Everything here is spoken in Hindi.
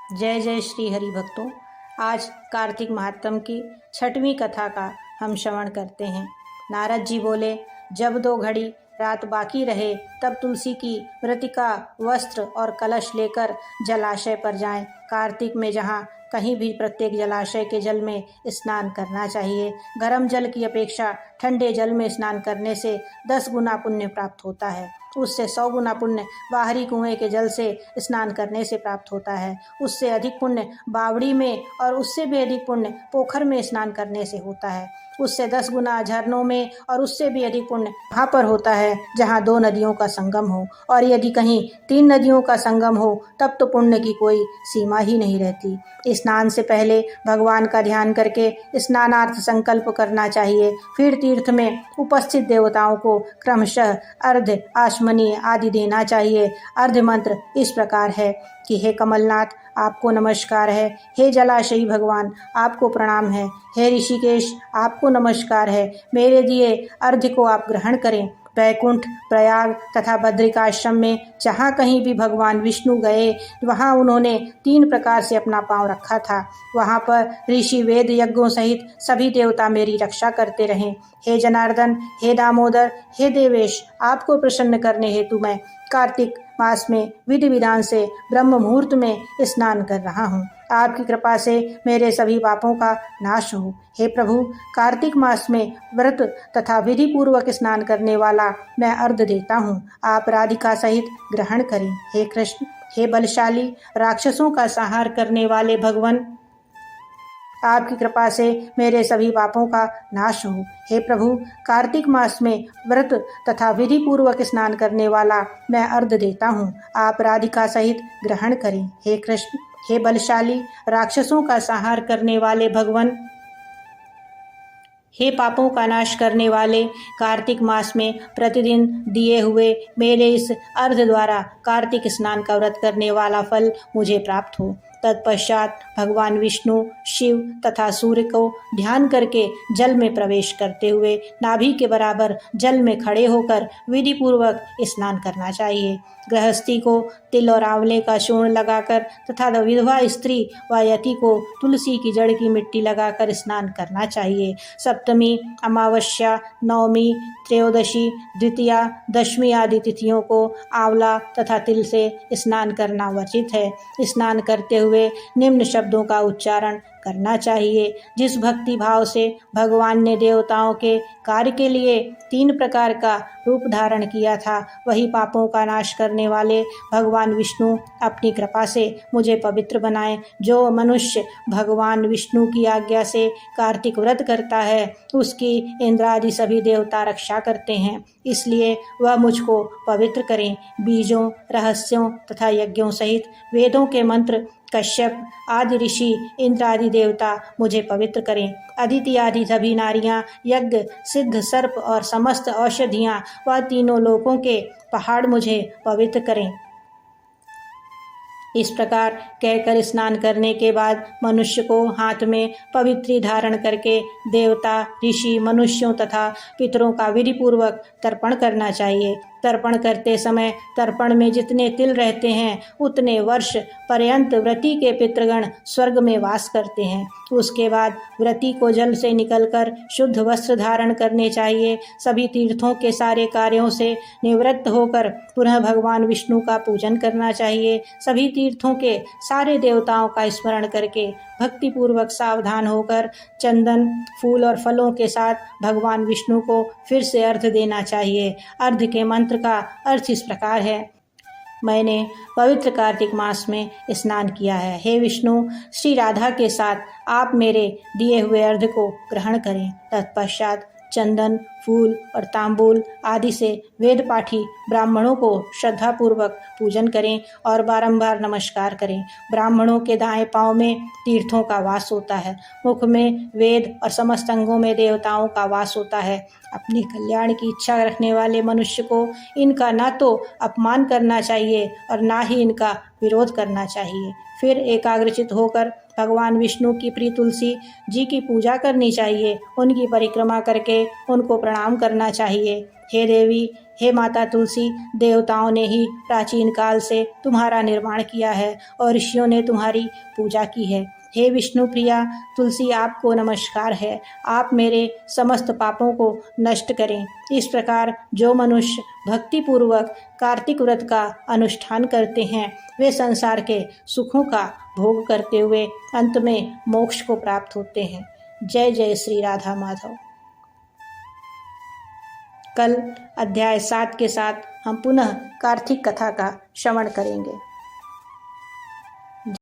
जय जय श्री हरि भक्तों। आज कार्तिक महात्म की 6वीं कथा का हम श्रवण करते हैं। नारद जी बोले, जब 2 घड़ी रात बाकी रहे तब तुलसी की मृतिका, वस्त्र और कलश लेकर जलाशय पर जाएं। कार्तिक में जहाँ कहीं भी प्रत्येक जलाशय के जल में स्नान करना चाहिए। गर्म जल की अपेक्षा ठंडे जल में स्नान करने से 10 गुना पुण्य प्राप्त होता है। उससे 100 गुना पुण्य बाहरी कुएं के जल से स्नान करने से प्राप्त होता है। उससे अधिक पुण्य बावड़ी में और उससे भी अधिक पुण्य पोखर में स्नान करने से होता है। उससे 10 गुना झरनों में और उससे भी अधिक पुण्य वहाँ पर होता है जहाँ 2 नदियों का संगम हो। और यदि कहीं 3 नदियों का संगम हो तब तो पुण्य की कोई सीमा ही नहीं रहती। स्नान से पहले भगवान का ध्यान करके स्नानार्थ संकल्प करना चाहिए। फिर तीर्थ में उपस्थित देवताओं को क्रमशः अर्घ्य, आचमनीय आदि देना चाहिए। अर्घ्य मंत्र इस प्रकार है कि हे कमलनाथ, आपको नमस्कार है। हे जलाशयी भगवान, आपको प्रणाम है। हे ऋषिकेश, आपको नमस्कार है। मेरे दिए अर्घ्य को आप ग्रहण करें। वैकुंठ, प्रयाग तथा बद्रिकाश्रम में जहाँ कहीं भी भगवान विष्णु गए वहाँ उन्होंने 3 प्रकार से अपना पांव रखा था। वहाँ पर ऋषि, वेद, यज्ञों सहित सभी देवता मेरी रक्षा करते रहें। हे जनार्दन, हे दामोदर, हे देवेश, आपको प्रसन्न करने हेतु मैं कार्तिक मास में विधि विधान से ब्रह्म मुहूर्त में स्नान कर रहा हूँ। आपकी कृपा से मेरे सभी पापों का नाश हो। हे प्रभु, कार्तिक मास में व्रत तथा विधि पूर्वक स्नान करने वाला मैं अर्घ्य देता हूँ। आप राधिका सहित ग्रहण करें। हे कृष्ण, हे बलशाली, राक्षसों का संहार करने वाले भगवान, आपकी कृपा से मेरे सभी पापों का नाश हो। हे प्रभु, कार्तिक मास में व्रत तथा विधि पूर्वक स्नान करने वाला मैं अर्घ्य देता हूँ। आप राधिका सहित ग्रहण करें। हे कृष्ण, हे बलशाली, राक्षसों का संहार करने वाले भगवान, हे पापों का नाश करने वाले, कार्तिक मास में प्रतिदिन दिए हुए मेरे इस अर्घ्य द्वारा कार्तिक स्नान का व्रत करने वाला फल मुझे प्राप्त हो। तत्पश्चात भगवान विष्णु, शिव तथा सूर्य को ध्यान करके जल में प्रवेश करते हुए नाभि के बराबर जल में खड़े होकर विधि पूर्वक स्नान करना चाहिए। गृहस्थी को तिल और आंवले का चूर्ण लगाकर तथा विधवा स्त्री व यति को तुलसी की जड़ की मिट्टी लगाकर स्नान करना चाहिए। सप्तमी, अमावस्या, नवमी, त्रयोदशी, द्वितीया, दशमी आदि तिथियों को आंवला तथा तिल से स्नान करना वर्जित है। स्नान करते हुए निम्न शब्दों का उच्चारण करना चाहिए। जिस भक्ति भाव से भगवान ने देवताओं के कार्य के लिए 3 प्रकार का रूप धारण किया था, वही पापों का नाश करने वाले भगवान विष्णु अपनी कृपा से मुझे पवित्र बनाएं। जो मनुष्य भगवान विष्णु की आज्ञा से कार्तिक व्रत करता है उसकी इंद्रादि सभी देवता रक्षा करते हैं, इसलिए वह मुझको पवित्र करें। बीजों, रहस्यों तथा यज्ञों सहित वेदों के मंत्र, कश्यप आदि ऋषि, इंद्र आदि देवता मुझे पवित्र करें। अदिति आदि सभी नारियां, यज्ञ, सिद्ध, सर्प और समस्त औषधियां व तीनों लोकों के पहाड़ मुझे पवित्र करें। इस प्रकार कहकर स्नान करने के बाद मनुष्य को हाथ में पवित्री धारण करके देवता, ऋषि, मनुष्यों तथा पितरों का विधि पूर्वक तर्पण करना चाहिए। तर्पण करते समय तर्पण में जितने तिल रहते हैं उतने वर्ष पर्यंत व्रती के पितृगण स्वर्ग में वास करते हैं। उसके बाद व्रती को जल से निकलकर शुद्ध वस्त्र धारण करने चाहिए। सभी तीर्थों के सारे कार्यों से निवृत्त होकर पुनः भगवान विष्णु का पूजन करना चाहिए। सभी तीर्थों के सारे देवताओं का स्मरण करके भक्ति पूर्वक सावधान होकर चंदन, फूल और फलों के साथ भगवान विष्णु को फिर से अर्घ्य देना चाहिए। अर्घ्य के मंत्र का अर्थ इस प्रकार है। मैंने पवित्र कार्तिक मास में स्नान किया है। हे विष्णु, श्री राधा के साथ आप मेरे दिए हुए अर्घ्य को ग्रहण करें। तत्पश्चात चंदन, फूल और तांबूल आदि से वेद पाठी ब्राह्मणों को श्रद्धापूर्वक पूजन करें और बारंबार नमस्कार करें। ब्राह्मणों के दाएं पांव में तीर्थों का वास होता है, मुख में वेद और समस्त अंगों में देवताओं का वास होता है। अपने कल्याण की इच्छा रखने वाले मनुष्य को इनका ना तो अपमान करना चाहिए और ना ही इनका विरोध करना चाहिए। फिर एकाग्रचित होकर भगवान विष्णु की प्रिय तुलसी जी की पूजा करनी चाहिए। उनकी परिक्रमा करके उनको प्रणाम करना चाहिए। हे देवी, हे माता तुलसी, देवताओं ने ही प्राचीन काल से तुम्हारा निर्माण किया है और ऋषियों ने तुम्हारी पूजा की है। हे विष्णु प्रिया तुलसी, आपको नमस्कार है। आप मेरे समस्त पापों को नष्ट करें। इस प्रकार जो मनुष्य भक्तिपूर्वक कार्तिक व्रत का अनुष्ठान करते हैं वे संसार के सुखों का भोग करते हुए अंत में मोक्ष को प्राप्त होते हैं। जय जय श्री राधा माधव। कल अध्याय 7 के साथ हम पुनः कार्तिक कथा का श्रवण करेंगे।